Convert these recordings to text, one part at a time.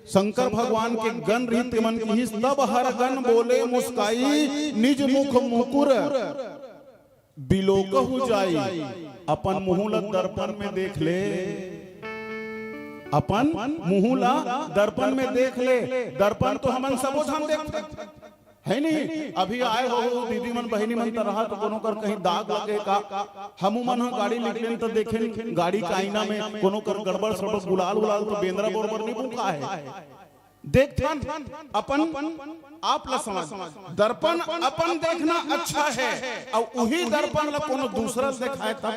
शंकर भगवान के गण रीत मन की तब हर गण बोले मुस्काई निज मुख मुकुर बिलोकहु जाई। अपन मुहुला दर्पण में देख ले, अपन मुहुला दर्पण में देख ले। दर्पण तो हमन सबो हम देखते है नहीं। अभी आए हो दीदी मन बहनी मन तरह तो कोनो कर कहीं दाग लगे का हमू मन गाड़ी निकले तो देखे गाड़ी का आईना में कोनो कर गड़बड़ सड़बड़ गुलाल उलाल तो बेंद्रा बरोबर नहीं बुका है। देखथन अपन आप ला समझ दर्पण अपन देखना अच्छा है और वही दर्पण ला कोनो दूसरा दिखाए तब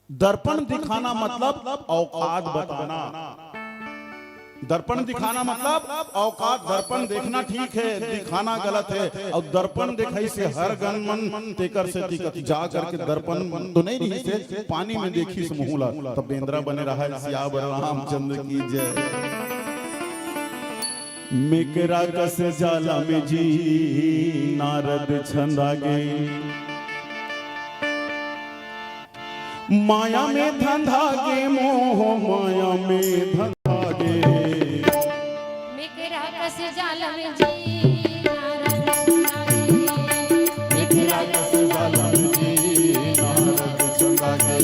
दर्पण दिखाना मतलब औकात बताना। दर्पण दिखाना मतलब औकात। दर्पण देखना ठीक है, दिखाना गलत है। और दर्पण दिखाई से हर गन मन तेकर से तिकत जा करके दर्पण तो नहीं रही से पानी में देखी से मुहुला तब बेंद्रा बने रहा है। सियावर रामचंद्र की जय। मेकरा कस जाला में जी नारद छंदा गए, माया में धंधा गे मोह माया में धंधा गे। मेकरा कस जाला में जी नारद छंदा गे, मेकरा कस जाला में जी नारद छंदा गे।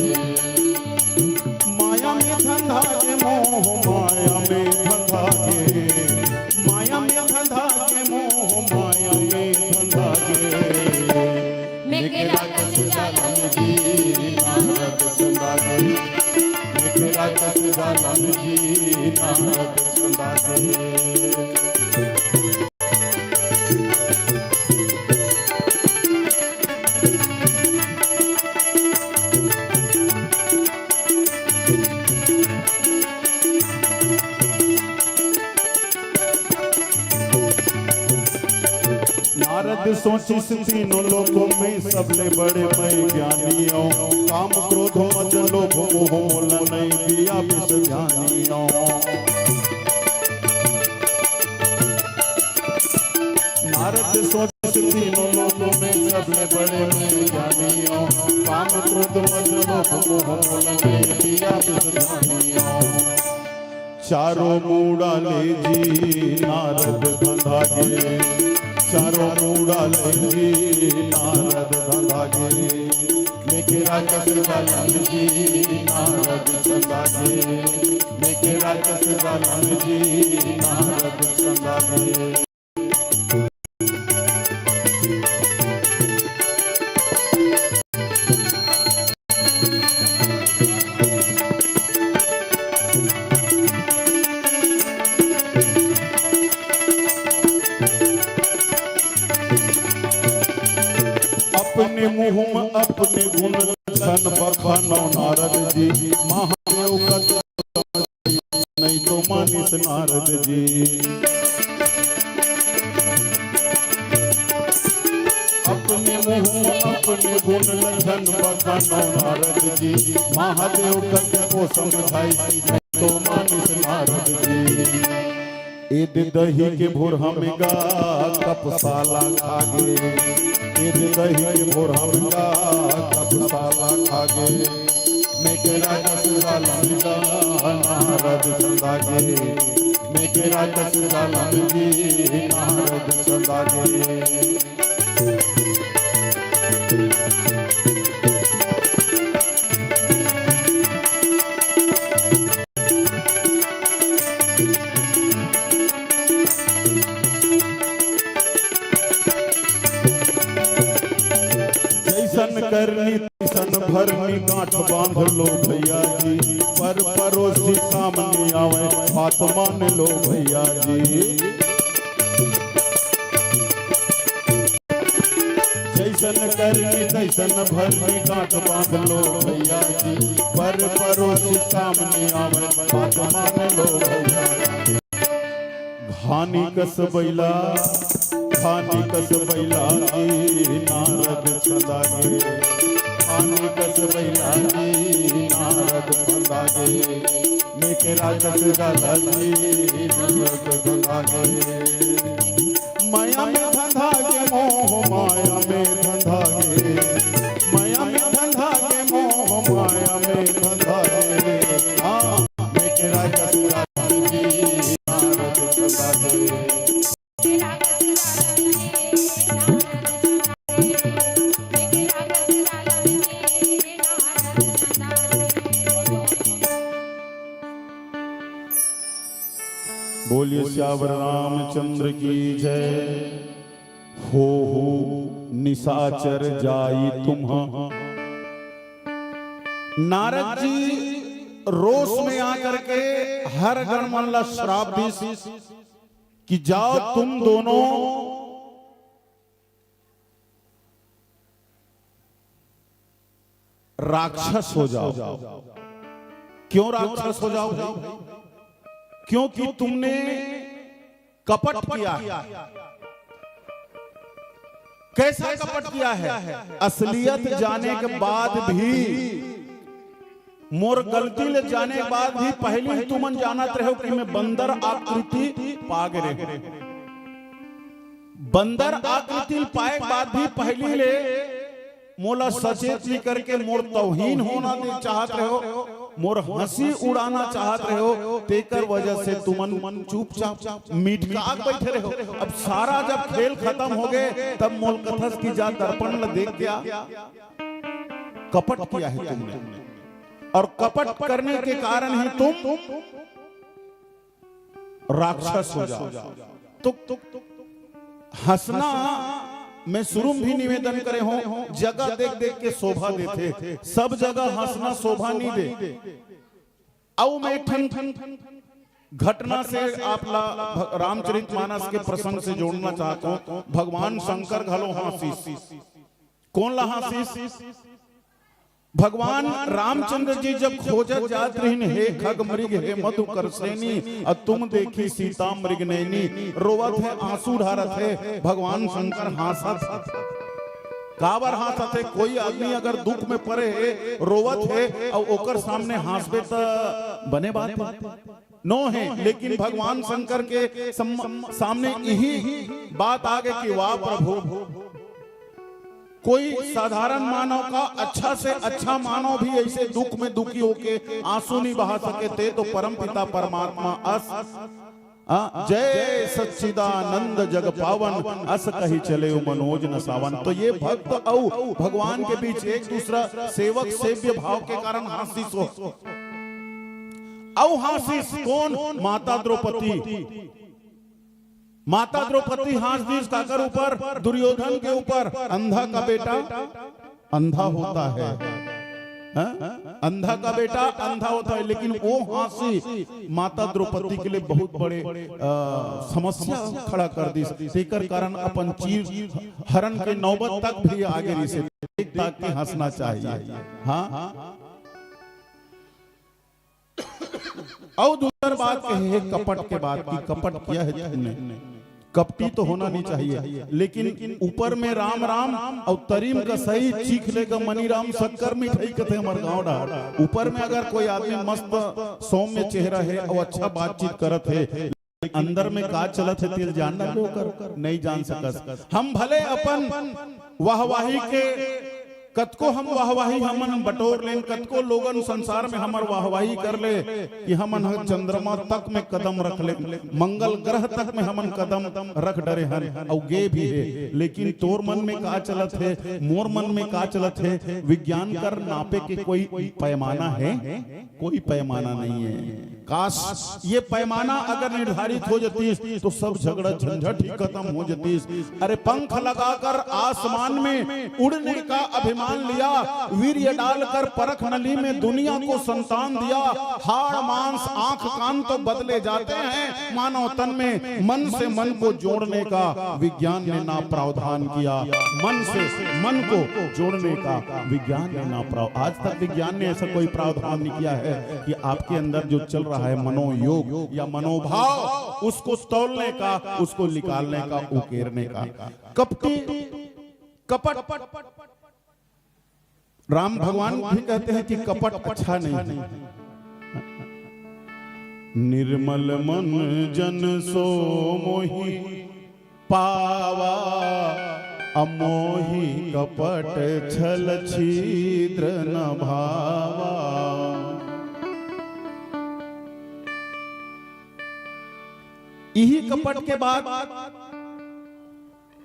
माया में धंधा गे मोह माया में धंधा गे, माया में धंधा गे मोह माया में धंधा गे। मेकरा कस जाला में जी नारद छंदा गे, मेकरा कस जाला में जी नारद छंदा गे। नारद सोची तीनों लोगों में सबले बड़े मैं ज्ञानियों, काम क्रोध मद लोभ मोह मोल नहीं दिया विष ध्यानियों। नारद सोची तीनों लोगों में सबले बड़े मैं ज्ञानियों, काम क्रोध मद लोभ मोह मोल नहीं दिया विष ध्यानियों। चारों मूड़ा ले जी नारद धंधा गे, चारों मूड़ा ले जी नारद धंधा गे। मेकरा कस जाला में जी नारद छंदा गे, मेकरा कस जाला में जी नारद छंदा गे। अपने मुँह में अपने गुण सन बखानो नारद जी, महादेव का नहीं तो मानिस नारद जी। अपने मुँह में अपने गुण सन बखानो नारद जी, महादेव का को समझाई नहीं तो मानिस नारद जी। ईद दही के भोर हमें गा कपसाला खागे, ईद दही के भोर हमें गा कपसाला खागे। मेकरा कस जाला में नारद छंदा गे, मेकरा कस जाला में जी नारद छंदा गे। जैसन करनी तैसन भरनी गांठ बांध लो भैया जी, पर परोसी सामने आवे बात मान लो भैया जी। जैसन करनी तैसन भरनी गांठ बांध लो भैया जी, पर परोसी सामने आवे बात मान लो भैया जी। घानी कस बैला खानी कस बैला जी नारद छंदा गे, खानी कस बैला जी नारद छंदा गे। मेकरा कस जाला जी नारद छंदा गे। माया में धंधा गे मोह माया में धंधा गे, माया में धंधा गे मोह माया में धंधा गे। हाँ मेकरा कस जाला जी बोलिए श्यावर रामचंद्र की जय। हो निशाचर जाई तुम। नारद जी रोष में आकर के हर गणमल्ला श्राप दी कि जाओ तुम दोनों राक्षस हो जाओ। क्यों राक्षस हो जाओ? क्योंकि तुमने कपट किया है। कैसा कपट किया है? असलियत जाने के बाद भी, मोर गलती ले जाने के बाद भी पहले ही तुमन जानत रहो कि मैं बंदर आकृति पाग रहे। बंदर आकृति पाए के बाद भी पहले ले मोला सचेत नहीं करके मोर तौहीन होना दे चाहत रहो, मोर हंसी उड़ाना चाहत रहो। तेकर वजह से तुमन चुपचाप मीठ का आग बैठे रहो। अब सारा जब खेल खत्म हो गए तब मोल कथस की जा दर्पण में देख गया कपट किया है तुमने, और कपट करने के कारण ही तुम राक्षस हो जाओ। तो हंसना मैं शुरू भी निवेदन करे हो, जगह देख देख के शोभा देते, सब जगह हंसना शोभा नहीं दे। आओ मैं ठन घटना से आप रामचरितमानस के प्रसंग से जोड़ना चाहता हूं। भगवान शंकर घलो हासिस। कौन ला हासिस? भगवान रामचंद्र जी जब खोजत जात रहीन, हे खग मृग हे मधुकर सैनी, और तुम देखी सीता मृग नैनी। रोवत है, आंसू ढारत है। भगवान शंकर हासत। काबर हासत है? कोई आदमी अगर दुख में पड़े रोवत है और ओकर सामने हासबे तो बने बात नो है। लेकिन भगवान शंकर के सामने यही बात आ गई कि वाह प्रभु, कोई साधारण मानव का अच्छा से अच्छा मानव भी ऐसे दुख में दुखी होके आंसू नहीं बहा सके थे, तो परम पिता परमात्मा अस जय सच्चिदानंद जग पावन, अस कही चले मनोज न सावन। तो ये भक्त और भगवान के बीच एक दूसरा सेवक सेव्य भाव के कारण हासिस हो। औ हासिस कौन? माता द्रौपदी। माता द्रौपदी हासिस काकर ऊपर? दुर्योधन के ऊपर। अंधा का बेटा अंधा होता है, अंधा का बेटा अंधा होता है। लेकिन वो हासी माता द्रौपदी के लिए बहुत बड़े समस्या खड़ा कर दी। तेकर कारण अपन चीज हरण के नौबत तक भी आगे नहीं से ताकि हंसना चाहिए। हाँ, और दूसरी बात है कपट के बाद की, कपट किया है तुमने। कपटी तो होना नहीं चाहिए, लेकिन ऊपर में राम राम और तरीम का सही चीख लेगा मनी राम शक्कर मिठाई कथे हमारे गाँव डा। ऊपर में अगर कोई आदमी मस्त सौम्य चेहरा है और अच्छा बातचीत करत है, अंदर में का चलत है तेल जानना लोग नहीं जान सकस। हम भले अपन वाहवाही के कतको हम वाहवाही हमन बटोर लें, कतको लोगन संसार में हमर वाहवाही कर ले कि हमन चंद्रमा तक में कदम रख ले, मंगल ग्रह तक में हमन कदम रख डरे हन और गे भी है। लेकिन तोर मन में का चलत है, मोर मन में का चलत है? विज्ञान कर नापे के कोई पैमाना है? कोई पैमाना नहीं है। काश ये पैमाना अगर निर्धारित हो जाती तो सब झगड़ा झंझट ही खत्म हो जाती। अरे पंख लगाकर आसमान में उड़ने का अभिमान लिया, वीर्य डालकर परख नली में दुनिया को संतान दिया। हाड़ मांस आंख कान तो बदले जाते हैं, मानव तन में मन से मन को जोड़ने का विज्ञान ने ना प्रावधान किया। मन से मन को जोड़ने का विज्ञान ने ना आज तक विज्ञान ने ऐसा कोई प्रावधान नहीं किया है कि आपके अंदर जो चल रहा है मनोयोग या मनोभाव, उसको तौलने का, उसको निकालने का, उकेरने का। कपटी कपट, राम भगवान भी कहते हैं कि कपट अच्छा नहीं है। निर्मल मन जन सो मोहि पावा, अमोहि कपट छल छिद्र न भावा। यही कपट के बाद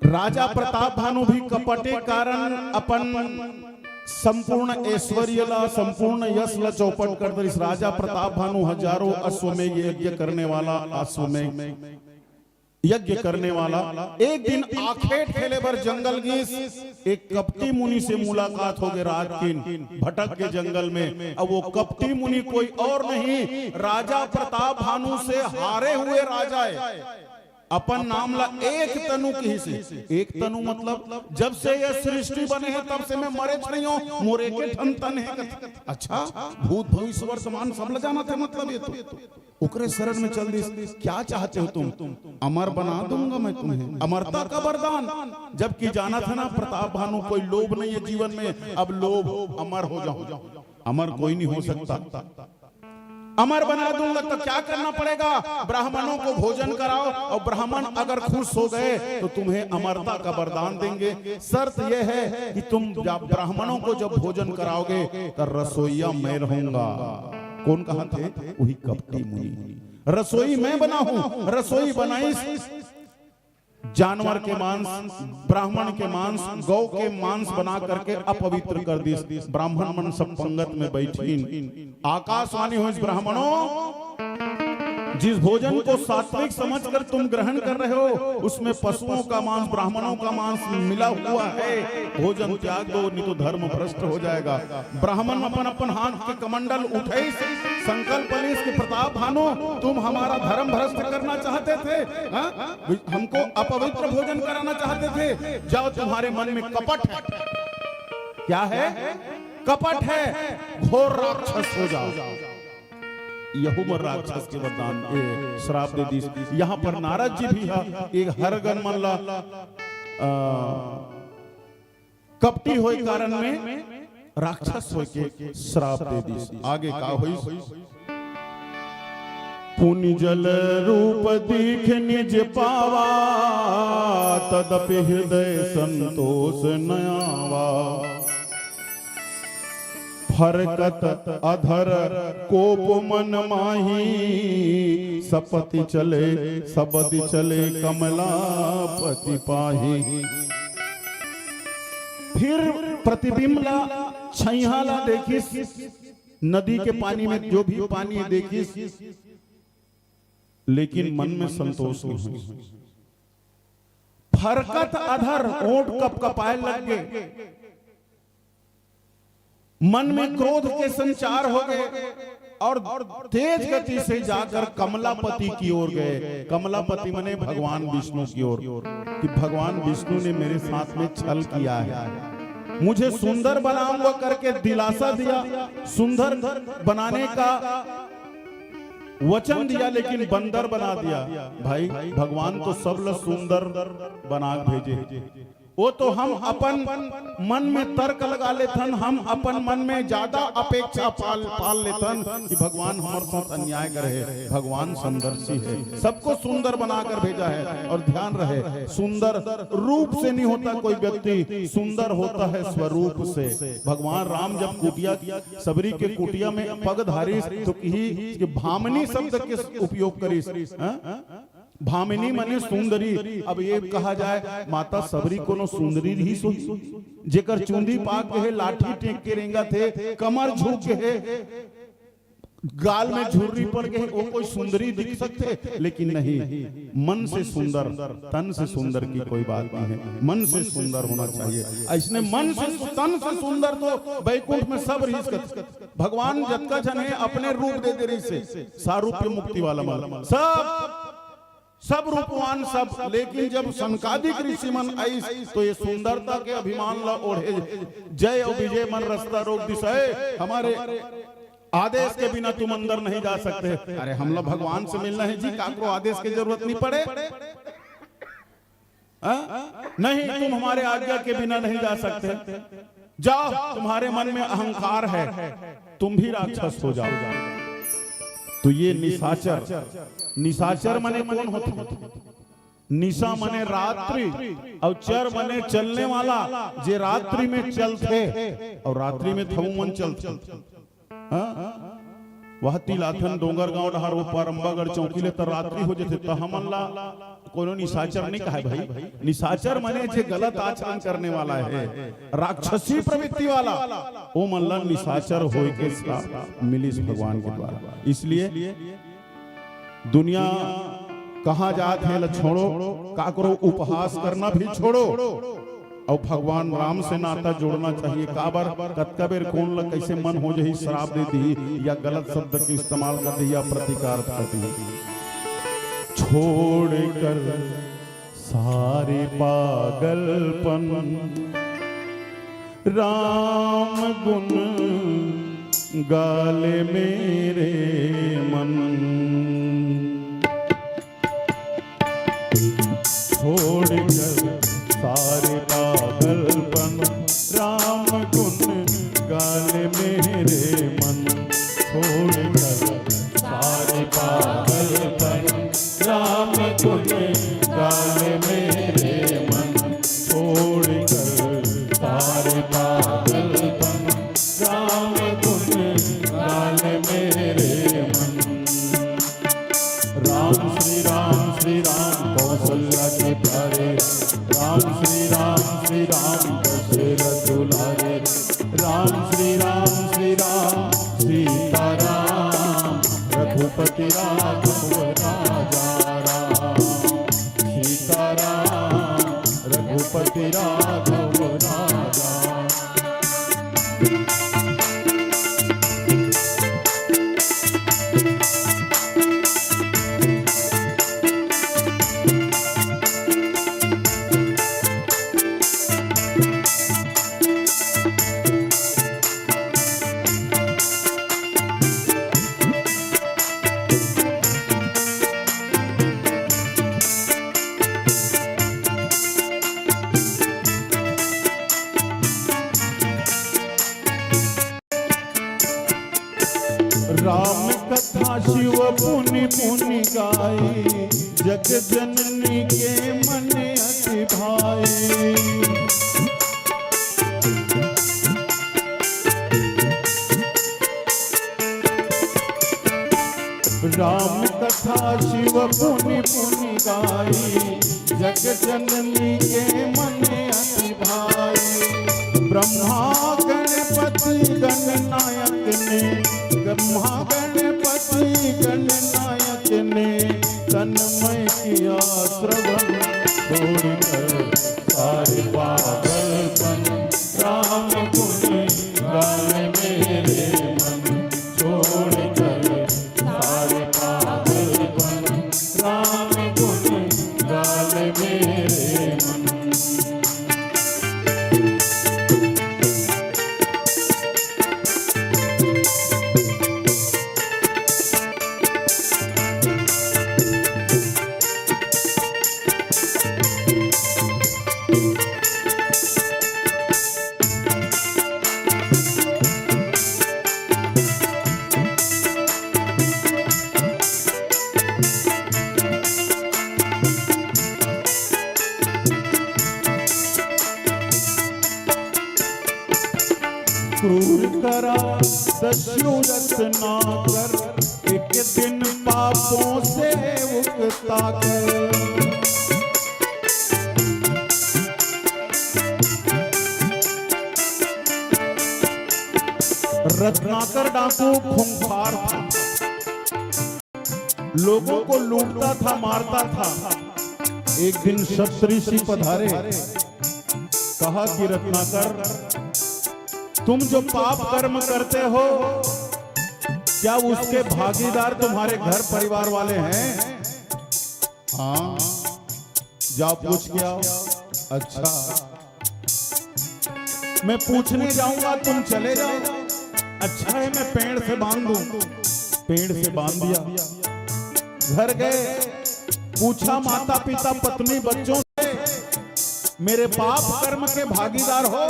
राजा प्रताप भानु भी कपटे कारण अपन संपूर्ण ऐश्वर्यला संपूर्ण यशला चौपट कर दर इस राजा प्रताप भानु हजारों अश्वमेघ यज्ञ करने वाला अश्वमेघ यज्ञ करने वाला एक दिन आखेट खेले भर जंगल गीस एक कपटी मुनि से मुलाकात हो गई रात की भटक के जंगल में। अब वो कपटी मुनि कोई और नहीं राजा प्रताप भानु से हारे हुए राजा है। अपन नाम ला एक तनु की से एक तनु मतलब जब से ये सृष्टि बने हैं तब से मैं मरे नहीं हूं मोरे के ठन तन है। अच्छा भूत भविष्य वर्तमान सब ल जाना था मतलब ये तो उकरे शरण में चल दी। क्या चाहते हो तुम? अमर बना दूंगा मैं तुम्हें, अमरता का वरदान। जबकि जाना था ना प्रताप भानु कोई लोभ नहीं है जीवन में, अब लोभ अमर हो जाओ। अमर कोई नहीं हो सकता। अमर बना दूंगा तो क्या करना पड़ेगा? ब्राह्मणों को भोजन कराओ और ब्राह्मण अगर खुश हो गए तो तुम्हें अमरता का वरदान देंगे। शर्त यह है कि तुम जब ब्राह्मणों को जब भोजन कराओगे तो रसोईया मैं रहूंगा। कौन कहा थे? वही कपटी मुनि। रसोई मैं बना हूं। रसोई बनाई जानवर के मांस, ब्राह्मण के मांस, गौ के मांस बना करके अपवित्र कर दी। ब्राह्मण मन सब पंगत में बैठी। आकाशवाणी हो इस ब्राह्मणों, जिस भोजन को सात्विक समझकर तुम ग्रहण कर रहे हो उसमें पशुओं का मांस ब्राह्मणों का मांस मिला हुआ है। भोजन त्याग दो नहीं तो धर्म भ्रष्ट हो जाएगा। ब्राह्मण अपन अपन हाथ के कमंडल उठे संकल्प ले कि प्रताप भानु तुम हमारा धर्म भ्रष्ट करना चाहते थे, हमको अपवित्र भोजन कराना चाहते थे। जाओ तुम्हारे मन में कपट है। क्या है? कपट है। घोर राक्षस हो जाओ। यहुमर राक्षस के वरदान श्राप दे दी। यहाँ पर नारद जी भी है एक हरगन मल्ला कपटी होए कारण में राक्षस हो के श्राप दे दी। आगे का होई? पुनि जल रूप दीख निज पावा तदपि हृदय संतोष नयावा। फरकत अधर कोप मन माही सपति चले सबति चले कमलापति पाही। फिर प्रतिबिंबला छैहाला देखिस नदी के पानी में जो भी पानी देखिस लेकिन मन में संतोष नहीं हुई। फरकत अधर ओंठ कप कपाए लग गए। मन में क्रोध के संचार हो गए और तेज गति से जाकर कमलापति की ओर गए। कमलापति माने भगवान विष्णु की ओर कि भगवान विष्णु ने मेरे साथ में छल किया है, मुझे सुंदर बनाऊंगा करके दिलासा दिया, सुंदर बनाने का वचन दिया लेकिन बंदर बना दिया। भाई भगवान तो सब लोग सुंदर बना भेजे। वो तो हम अपन मन में तर्क लगा लेथन, हम अपन मन में ज्यादा अपेक्षा पाल लेथन कि भगवान हमारे साथ अन्याय करे। भगवान सुंदरसी है, सबको सुंदर बनाकर भेजा है। और ध्यान रहे सुंदर रूप से नहीं होता कोई व्यक्ति, सुंदर होता है स्वरूप से। भगवान राम जब कुटिया सबरी के कुटिया में पगधारी तो की भामिनी शब्द के उपयोग करी। भामिनी माने सुंदरी। अब ये कहा जाए माता सबरी कोनो सुंदरी ही सोई जेकर चुंदी पाक के है, लाठी टेक के रेंगा थे, कमर झुक के है, गाल में झुर्री पड़ गई, वो कोई सुंदरी दिख सकते? लेकिन नहीं, मन से सुंदर, तन से सुंदर की कोई बात नहीं है। मन से सुंदर होना चाहिए। इसने मन से तन से सुंदर तो वैकुंठ में सब रीस कर भगवान जतका जन है अपने रूप दे दे रही से सारूप्य मुक्ति वाला माल सब रूपवान सब। लेकिन जब संकादिक ऋषि मन आई तो ये सुंदरता के अभिमान ला ओढ़े जय और विजय मन रास्ता रोक दिशाए, हमारे आदेश के बिना तुम अंदर नहीं जा सकते। अरे हम लोग भगवान से मिलना है जी, काको आदेश की जरूरत नहीं पड़े। नहीं, तुम हमारे आज्ञा के बिना नहीं जा सकते। जाओ, तुम्हारे मन में अहंकार है, तुम भी राक्षस हो जाओ। तो ये निशाचर मने कौन होता? निशा मने रात्रि और चर मने चलने वाला, जे रात्रि में चलते और रात्रि में थमुमन चलते। वह तिलाथन डोंगरगांव डहार ऊपर अंबागढ़ चौकीले तर रात्रि हो जते तो हमन ला कोनो निशाचर नहीं कहे भाई। निशाचर माने जे गलत आचरण करने वाला है, राक्षसी प्रवृत्ति वाला, वो मन ला निशाचर होय के श्राप मिलिस भगवान के द्वारा। इसलिए दुनिया कहाँ जात है ल छोड़ो, का करो उपहास करना भी छोड़ो और भगवान राम से नाता जोड़ना चाहिए। काबर कतका बेर कौन लग कैसे मन हो जाही शराब दे दी या गलत शब्द के इस्तेमाल कर दी या प्रतिकार कर दी। छोड़ कर सारे पागलपन राम गुण गाले मेरे मन, छोड़ कर सारे पागलपन राम गुण गाले मेरे मन, छोड़ कर सारे पागलपन राम गुण गाले मेरे मन, छोड़ कर सारे पागलपन राम गुण गाले मेरे मन। राम श्री राम कौशल्या के प्यारे, राम श्री राम दशरथ दुलारे, राम श्री राम सीता राम रघुपति राघव राजा राम, सीता राम रघुपति राघव राजा। राम कथा शिव पुनि पुनि गाई, जग जननी के मन अति भाई। राम कथा शिव पुनि पुनि गाई, जग जननी के मन अति भाई। ब्रह्मा गणपति गणनायक ने, ब्रह्मा गणपति गणनायक ने तन्मय किया श्रवण, छोड़कर सारे पागलपन राम गुण गाले मेरे मन, छोड़कर सारे पागलपन राम गुण गाले मेरे मन। क्रूर करा दशरथ ना कर, एक दिन पापों से उकता कर। रत्नाकर डाकू खूंखार था, लोगों को लूटता था, मारता था। एक दिन सप्तऋषि पधारे, कहा कि रत्नाकर तुम जो पाप कर्म करते हो, क्या उसके भागीदार तुम्हारे घर परिवार वाले हैं? हाँ, जाओ पूछ के आओ। अच्छा, मैं पूछने जाऊंगा, तुम चले जाओ। अच्छा है, मैं पेड़ से बांध दूं। पेड़ से बांध दिया। घर गए, पूछा माता पिता पत्नी बच्चों से, मेरे पाप कर्म के भागीदार हो?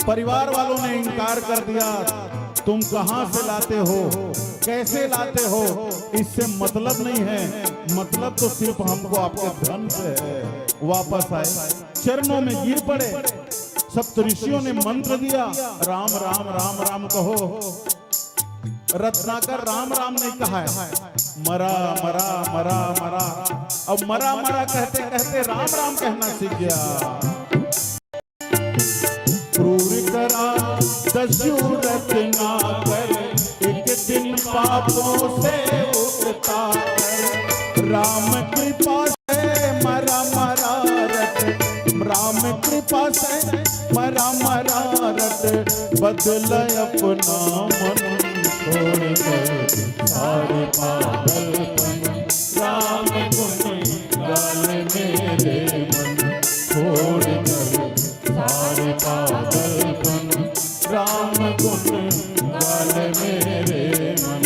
परिवार वालों ने इनकार कर दिया। तुम कहां से लाते हो, कैसे लाते हो, इससे मतलब नहीं है। मतलब तो सिर्फ हमको आपके धन से है। वापस आए, चरणों में गिर पड़े। सप्त ऋषियों ने मंत्र दिया, राम राम राम राम कहो। रत्नाकर राम राम नहीं कहा है, मरा मरा मरा मरा। अब मरा मरा कहते कहते राम राम कहना सीख गया। क्रूर करा दस्यु रत्नाकर, एक दिन पापों से उठता कर। राम कृपा से मरा मरा रट, राम कृपा से मरा मरा रट। बदल अपना मन छोड़कर सारे पागलपन, राम गुण गाल मेरे मन छोड़कर सारे पागलपन, राम गुण गाल मेरे मन।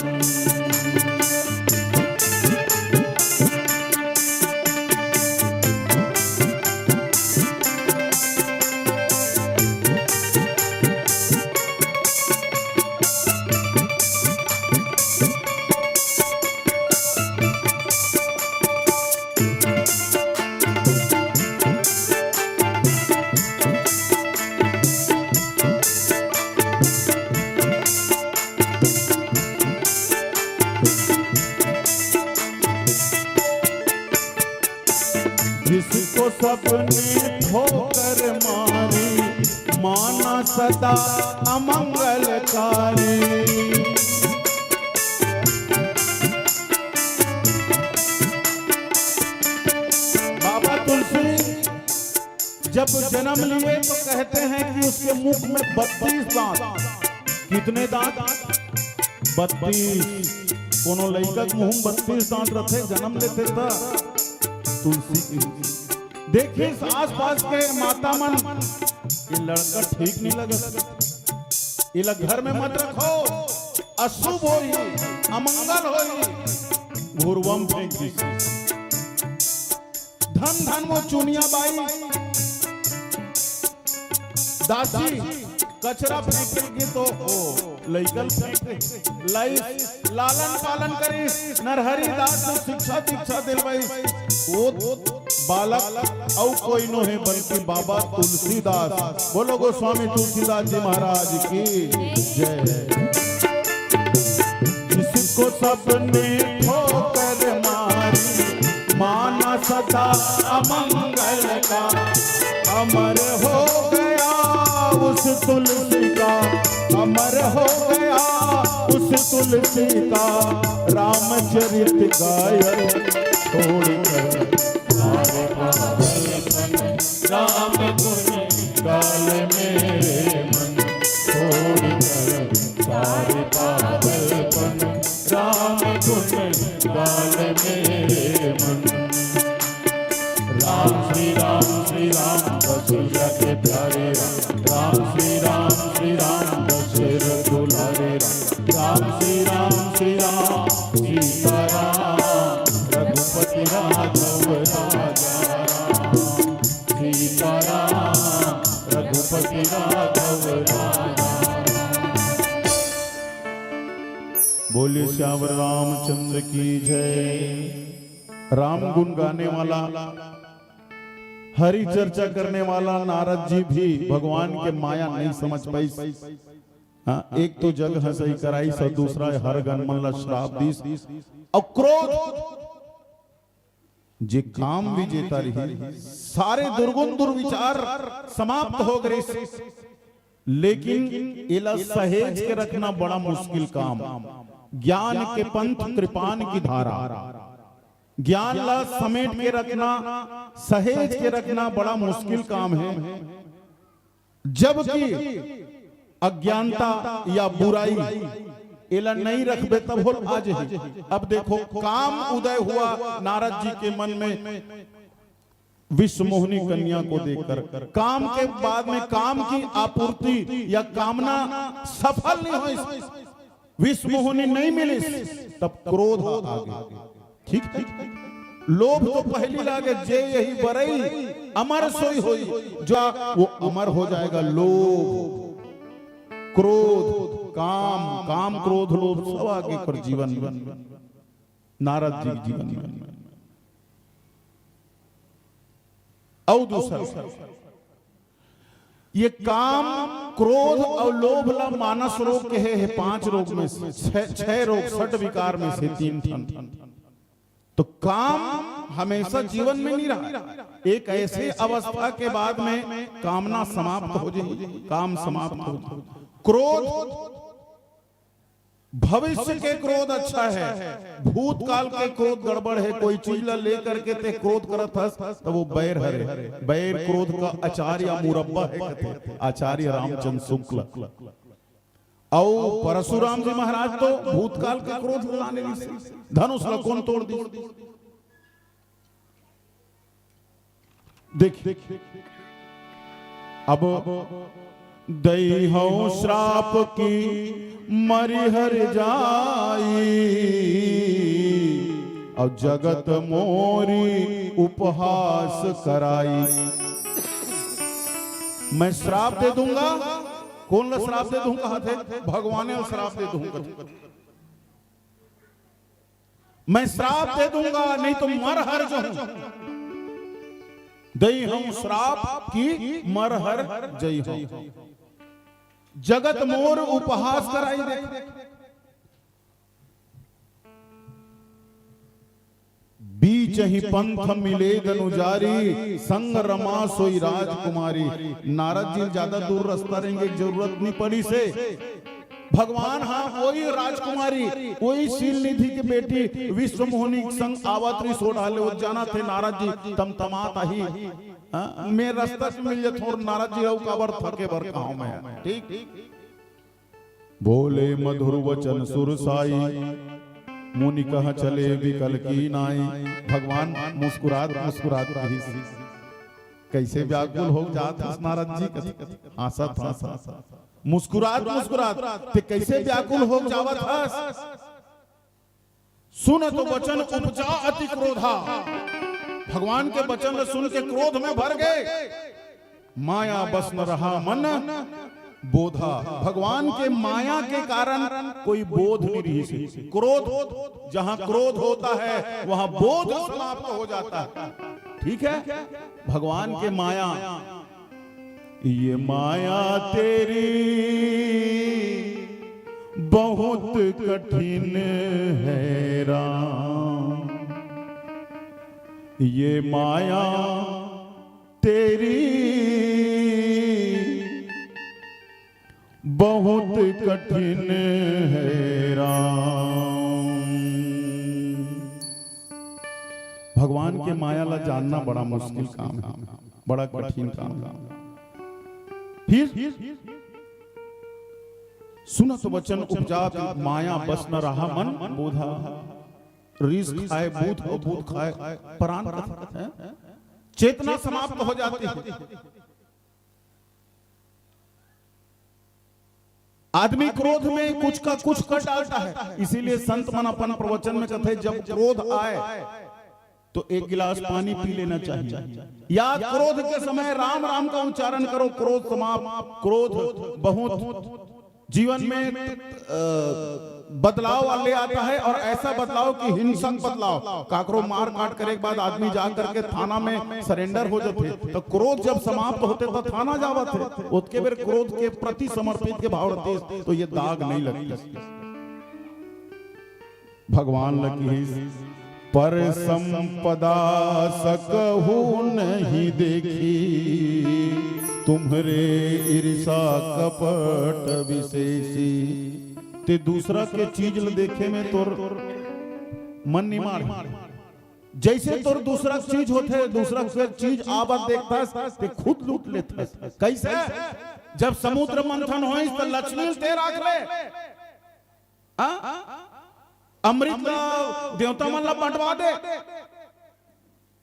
जिसको सबने ठोकर मारी, माना सदा अमंगलकारी। बाबा तुलसी जब जन्म लिए तो कहते हैं कि उसके मुख में 32 दांत। कितने दांत? 32। कोनो लड़का के मुंह में 32 दांत रखे जन्म लेते था। तुलसी देखिए आस पास के माता मन, ये लड़का ठीक नहीं लगा, ये घर में मत रखो, अशुभ होई, अमंगल होई, घूरवम फेंक दी। धन धन वो चुनिया बाई दासी कचरा फेंकेगी तो लइकल फेंके लाई लालन पालन करी। नरहरि दास शिक्षा दीक्षा दिलवाई, वो बालक और कोई नो है बल्कि बाबा तुलसीदास। बोलो गोस्वामी तुलसीदास जी महाराज की जय। जिसको सबने ठोकर मारी, माना सदा अमंगल का। अमर हो गया उस तुलसी का, अमर हो गया उस तुलसी का। रामचरित गायन छोड़कर सारे पागलपन, राम गुण गाल मेरे मन छोड़कर सारे पागलपन, राम गुण गाल मेरे मन। राम श्री राम बसुरिया के प्यारे राम, राम श्री राम दशरथ दुलारे राम, राम श्री राम सीताराम रघुपति राघव राजा। सीताराम रघुपति राघव राजा। बोले श्यावर रामचंद्र की जय। राम गुण गाने वाला, हरि चर्चा करने वाला नारद जी भी भगवान के माया नहीं समझ पाई। हाँ, एक तो जग हंसई कराई, सो दूसरा हर गन मन ला श्राप दीस। और क्रोध जे काम विजेता रही, सारे दुर्गुण दुर्विचार समाप्त हो गए। लेकिन इला सहेज के रखना बड़ा मुश्किल काम। ज्ञान के पंथ कृपान की धारा, ज्ञान ला समेट के रखना, सहेज के रखना बड़ा मुश्किल काम है। जबकि अज्ञानता या बुराई एला नहीं रखबे तब हो आज है। अब देखो काम उदय हुआ नारद जी के मन में विश्व मोहिनी कन्या को देखकर। काम के बाद में काम की आपूर्ति या कामना सफल नहीं हुई, विश्व मोहिनी नहीं मिली, तब क्रोध आ गया। ठीक है, लोभ तो पहली लागे जे यही बरई अमर सोई होई, जो वो अमर हो जाएगा। लोभ क्रोध काम, काम क्रोध लोभ सब आगे पर जीवन में नारद जी जीवन में। और दूसरा ये काम क्रोध और लोभ ला मानस रोग के है 5 रोग में से 6 रोग 6 विकार में से 3 ठन। तो काम हमेशा जीवन में नहीं रहा, एक ऐसे अवस्था के बाद में कामना समाप्त हो जाएगी, काम समाप्त हो जाए। क्रोध भविष्य के क्रोध अच्छा है, भूतकाल के क्रोध गड़बड़ है। कोई चीज ला लेकर के ते क्रोध करत हस तो वो बैर हरे। बैर क्रोध का आचार्य मुरब्बा है कहते आचार्य रामचंद्र शुक्ल। और परशुराम जी महाराज तो भूतकाल के क्रोध लाने धनुष ला कौन तोड़ दी। देख अब दई हो श्राप की मरिहर जाई और जगत मोरी उपहास कराई। मैं श्राप दे दूंगा। कौन ला श्राप दे दूंगा? थे भगवान श्राप दे दूंगा। मैं श्राप दे दूंगा, नहीं तो मरहर जो हूं दई हूं श्राप की मरहर जई हूं। जगत मोर उपहास कराई दे। बीच ही पंथ मिले धनुजारी संग रमा सोई राजकुमारी। नारद जी ज्यादा दूर रास्ता रहेंगे, जरूरत नहीं पड़ी से भगवान हाँ वही राजकुमारी वही शील निधि की बेटी विश्व मोहनी संग आवात्री सो डाले वो जाना थे नारद जी तम तमाता ही मैं रास्ता से मिल जाता और नारद जी का बर थके बर खाऊं मैं। ठीक बोले मधुर वचन सुरसाई मुनि कहा चले विकल की नाई। भगवान मुस्कुरात मुस्कुरात कैसे व्याकुल हो जात नारद जी हंसत हंसत मुस्कुरात मुस्कुरात ते कैसे व्याकुल हो जावत हस। सुन तो वचन उपजा अति क्रोधा। भगवान के वचन सुन के क्रोध में भर गए। माया बस न रहा मन बोधा। भगवान के माया के कारण कोई बोध नहीं रही। क्रोध जहां क्रोध होता है वहां बोध समाप्त हो जाता है। ठीक है भगवान के माया ये माया तेरी बहुत कठिन है राम। ये माया तेरी बहुत कठिन है राम। भगवान के माया ला जानना बड़ा मुश्किल काम है, बड़ा कठिन काम है। फिर सुनत वचन उपजात माया बस न रहा मन बोधा। रीस खाए भूत हो भूत खाए प्राण है, चेतना समाप्त हो जाती है। आदमी क्रोध में कुछ का कुछ कर डालता है। इसीलिए संत मन अपन प्रवचन में कहते हैं जब क्रोध आए तो एक गिलास पानी पी लेना चाहिए। या क्रोध के समय राम राम का उच्चारण करो, क्रोध समाप्त। क्रोध बहुत जीवन में बदलाव ले आता है और ऐसा बदलाव कि हिंसक बदलाव। काकरो मार काट करे के बाद आदमी जा करके थाना में सरेंडर हो जाते। तो क्रोध जब समाप्त होते तो थाना जावत है। उसके बेर क्रोध के प्रति समर्पित के भाव रहते तो ये दाग नहीं लगती। भगवान लकी पर संपदा सकहु नहीं देखी तुम्हारे ईर्षा कपट विशेषी। ते दूसरा के चीज ल देखे में तोर मन नहीं मार। जैसे तोर दूसरा चीज होते दूसरा के चीज आवत देखता ते खुद लूट लेता। कैसे? जब समुद्र मंथन हो तो लक्ष्मी ते राख ले अमृत देवता मन ला बंटवा दे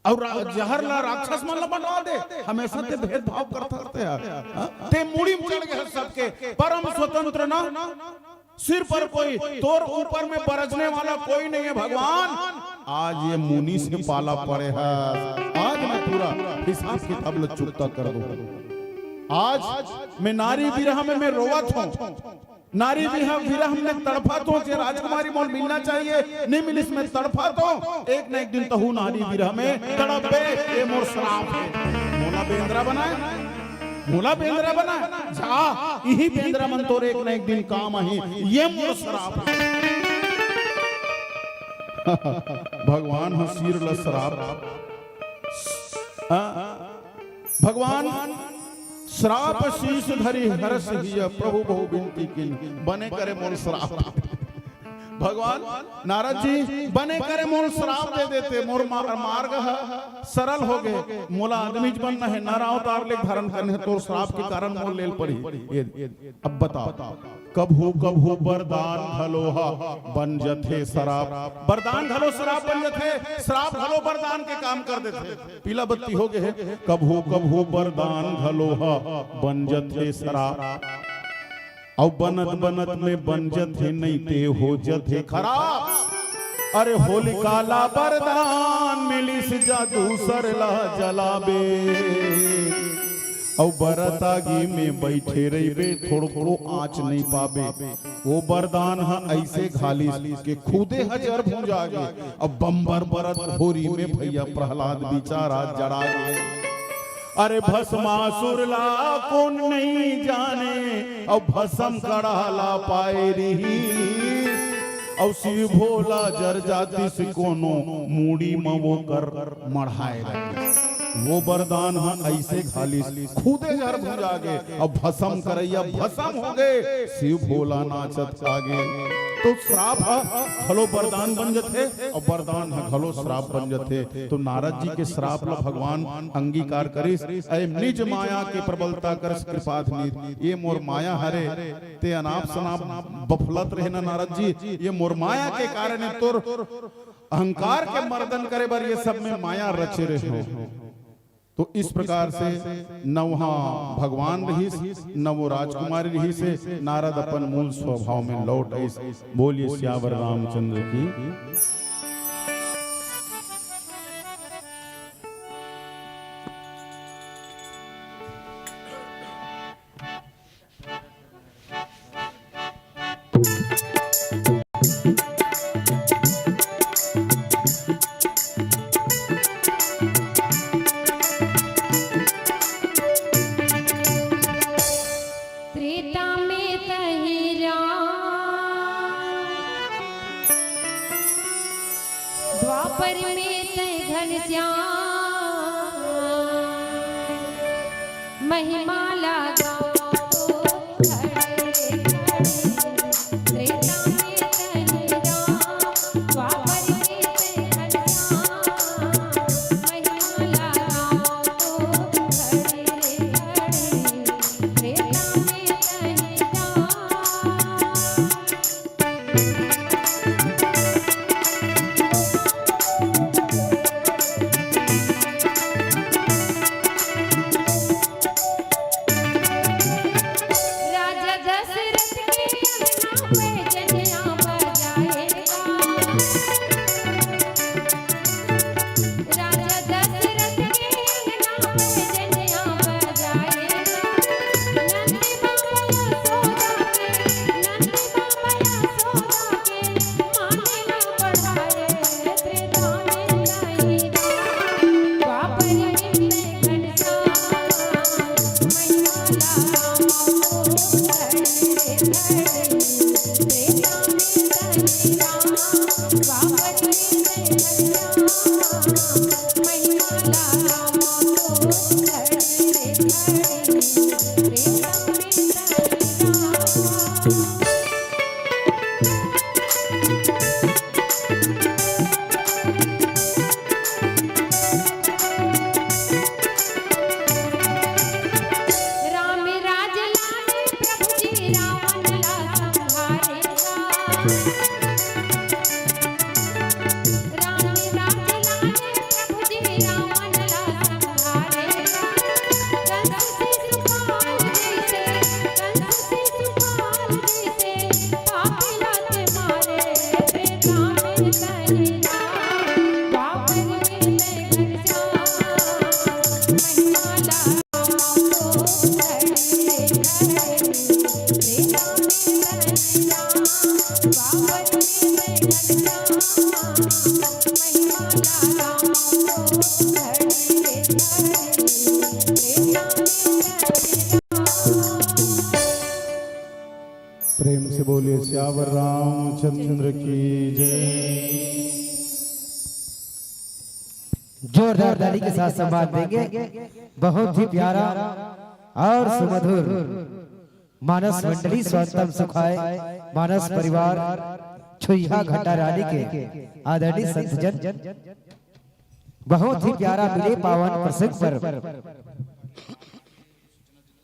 और जहर ला राक्षस मन ला बंटवा दे। हमेशा ते भेदभाव करता रहते हैं। ते मुड़ी मुड़ गए सबके परम स्वतंत्र ना सिर पर कोई तोर ऊपर में बरसने वाला कोई नहीं है। भगवान आज ये मुनि से पाला पड़े है। आज मैं पूरा हिसाब किताब ला चुकता कर दूं। आज मैं नारी विरह में मैं रोवत हूं। नारी विरह में तड़फा तो राजकुमारी मोल मिलना चाहिए, नहीं मिली इसमें तड़फा तो एक न एक दिन तहु नारी विरह में तड़पे। ये मोर श्राप है। मोला बेंद्रा बनाए मोला बेंद्रा बना जा यही बेंद्रा मन तोरे एक न एक दिन काम आही ये मोर श्राप भगवान हसीर ल श्राप भगवान श्राप शीश धरी हरस हिय प्रभु बहु बिनती किन बने करे मोर श्राप भगवान नारद जी बने करे मोर श्राप दे देते मोर मार्ग सरल हो गए मोला आदमी बन है नारा अवतार ले धारण करने तो श्राप के कारण मोर लेल पड़ी अब बताओ कभू वरदान घलोहा बन जथे श्राप वरदान घलो श्राप बन जथे श्राप घलो वरदान के काम कर देते पीला बत्ती हो गए कभू वरदान घलोहा बन जथे श्राप और बनत में बन जथे नहीं ते हो जथे खराब अरे होली काला वरदान मिली से जादू सरला जलाबे और बरतागी में बैठे रही थोड़ो आँच नहीं पाबे वो वरदान ऐसे घाली के खुदे हजर भूजा गए अब बम्बर बरत होरी में भैया प्रहलाद बिचारा जड़ा गए अरे भस्मासुर ला कौन नहीं जाने और भस्म कड़ाला पाए रही और शिव भोला जर जाति से कोनो मूड़ी में वो कर मढ़ाए वो वरदान ऐसे खाली खुदे जर भुजा गए अब भस्म करैया भस्म हो गए शिव भोला नाचत आगे तो श्राप खलो वरदान बन जथे और वरदान खलो श्राप बन जथे तो नारद जी के श्राप ला भगवान अंगीकार करिस ऐ निज माया के प्रबलता कर कृपाथ नीत ये मोर माया हरे ते अनाप शनाप बफलत रहे ना नारद जी ये मोर माया के कारण तोर अहंकार के मर्दन करे बर ये सब में माया रचे रहे हो तो इस प्रकार से न वहाँ भगवान रही न वो राजकुमारी रही से नारद अपन मूल स्वभाव में लौट आई बोलिए श्यावर रामचंद्र की द्वापर में तय घनश्याम महिमा लगा महिमा प्रेम से बोलिए श्यावर रामचंद्र की जय। जोरदार ताली के साथ संवाद देंगे। बहुत ही प्यारा और सुमधुर मानस मंडली स्वागतम सुखाए मानस परिवार छुईहा घटा रानी के आदरणीय संतजन बहुत ही प्यारा मिले पावन प्रसंग पर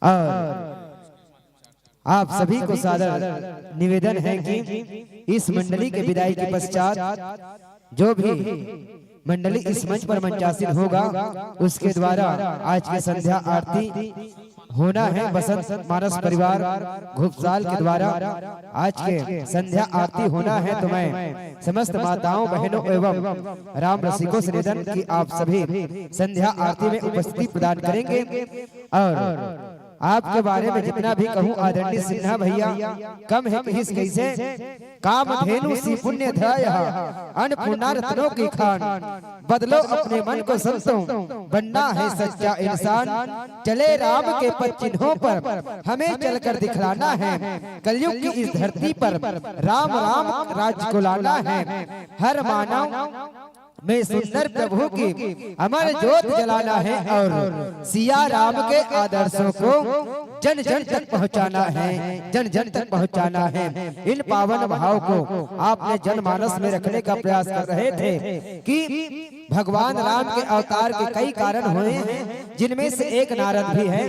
और आप सभी को सादर निवेदन है कि इस मंडली के विदाई के पश्चात जो भी मंडली इस मंच पर मंचासीन होगा उसके द्वारा आज के संध्या आरती होना है। बसंत मानस परिवार घुपसाल के द्वारा आज के संध्या आरती होना है। तो मैं समस्त माताओं बहनों एवं राम रसिकों से निवेदन कि आप सभी संध्या आरती में उपस्थिति प्रदान करेंगे। और आपके बारे में जितना भी कहूँ आदरणीय सिन्हा भैया कम है कहिस कैसे काम धेनु सी पुण्य धराय अन्नपूर्णा रत्नों की खान बदलो अपने मन को संतों बनना है सच्चा इंसान चले राम के पद चिन्हों पर हमें चलकर दिखलाना है कलयुग की इस धरती पर राम राम राज्य को लाना है हर मानव में सुंदर प्रभु की अमर ज्योत जलाना है और सिया राम के आदर्शों को जन जन तक पहुंचाना है जन जन तक पहुंचाना है। इन पावन भाव को आपने जनमानस में रखने का प्रयास कर रहे थे कि भगवान राम के अवतार के कई कारण हुए हैं जिनमें से एक नारद भी है।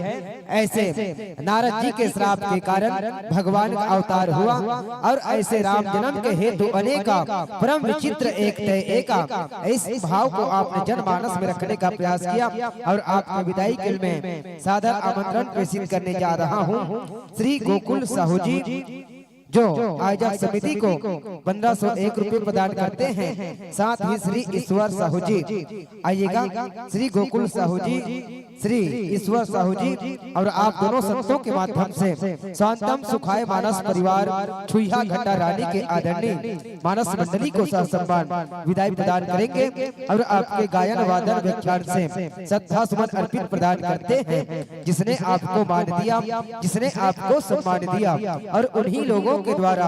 ऐसे नारद जी के श्राप के कारण भगवान का अवतार हुआ और ऐसे राम जन्म के हेतु अनेका परम विचित्र एक तय एका इस भाव को आपने जनमानस में रखने का प्रयास किया और आपके विदाई के में सादर आमंत्रण प्रेषित करने जा रहा हूँ। श्री गोकुल साहू जी जो आयोजक समिति को 1501 रुपए प्रदान करते हैं, साथ ही श्री ईश्वर साहू जी आइएगा। श्री गोकुल साहू जी श्री ईश्वर साहू जी और आप दोनों संतों के माध्यम से शांतम सुखाए मानस परिवार छुईहा घटा रानी के आदरणीय मानस मंडली को सम्मान विदाई प्रदान करेंगे और आपके गायन वादन व्याख्यान से श्रद्धा सुमन अर्पित प्रदान करते हैं। जिसने आपको मान दिया जिसने आपको सम्मान दिया और उन्हीं लोगों के द्वारा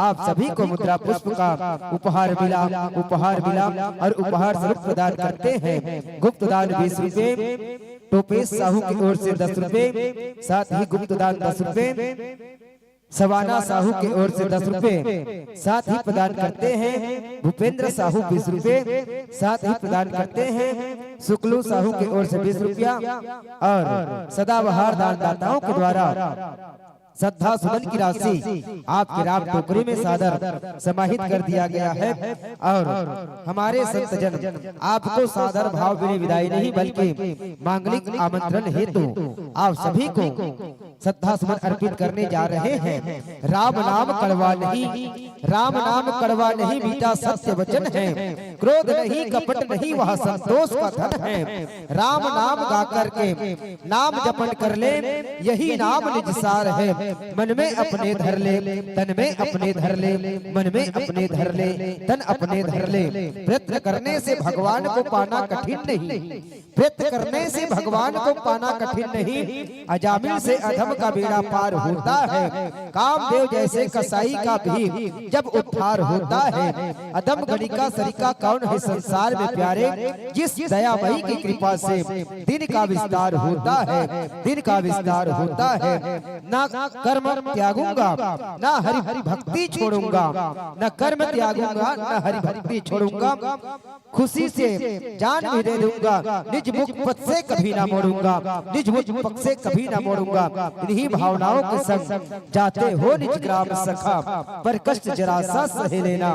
आप सभी को मुद्रा पुष्प का उपहार मिला और उपहार स्वरूप प्रदान करते हैं। गुप्त दान 20 रुपए, टोपेश साहू की ओर से 10 रुपए, साथ ही गुप्त दान 10 रुपए, सवाना साहू की ओर से 10 रुपए साथ ही प्रदान करते हैं। भूपेंद्र साहू 20 रुपए साथ ही प्रदान करते हैं। शुक्लू साहू की ओर से 20 रुपया और सदाबहार दानदाताओं के द्वारा श्रद्धा सुमन की राशि आपके राम टोकरी में सादर समाहित कर दिया गया है। और हमारे संतजन आपको सादर भाव बिना विदाई नहीं बल्कि मांगलिक आमंत्रण हेतु आप सभी को श्रद्धा सुमन अर्पित करने जा रहे हैं। राम नाम कड़वा नहीं, राम नाम कड़वा नहीं मीठा सत्य वचन है, क्रोध नहीं कपट नहीं वह संतोष का धन है। राम नाम गा करके नाम जपन कर ले यही नाम निजसार है। मन में अपने धर ले तन में अपने धर ले मन में अपने धर ले तन अपने धर ले। प्रयत्न करने से भगवान को पाना कठिन नहीं, प्रयत्न करने से भगवान को पाना कठिन नहीं। अजामिल से अधम का बेड़ा पार होता है, कामदेव जैसे कसाई का भी जब उद्धार होता है। अदम गणिका सरिका कौन है संसार में प्यारे, जिस दयामयी की कृपा से दिन का विस्तार होता है, दिन का विस्तार होता है। ना कर्म त्यागूंगा ना हरि भक्ति छोड़ूंगा, न कर्म त्यागूंगा न हरि भक्ति छोड़ूंगा। खुशी से जान भी दे दूंगा, निज मुख पथ से कभी ना मोड़ूंगा, निज मुख पथ से कभी ना मोड़ूंगा। इन्हीं भावनाओं के संग जाते हो निज ग्राम सखा, पर कष्ट जरा सा सहे लेना।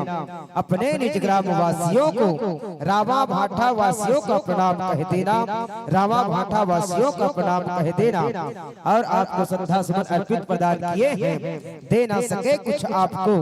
अपने निज ग्राम वासियों को रावा भाठा वासियों का प्रणाम कह देना, रावा भाठा वासियों का प्रणाम कह देना। और आपको श्रद्धा सुमन अर्पित प्रदान किए हैं। दे ना सके कुछ आपको,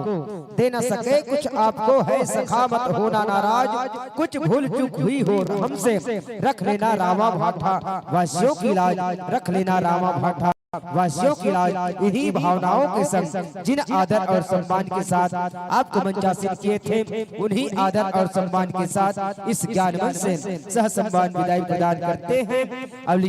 दे ना सके कुछ आपको है सखा मत होना नाराज, कुछ भूल चूक हुई हो हमसे रख लेना रावा भाठा वासियों की लाज, रख लेना रावा भाठा वासियों की लाज। इन्हीं भावनाओं के संग जिन आदर और सम्मान के साथ आपको मंचासीन किए थे, उन्हीं आदर और सम्मान के साथ इस ज्ञान मंच से सह सम्मान विदाई प्रदान करते हैं। अब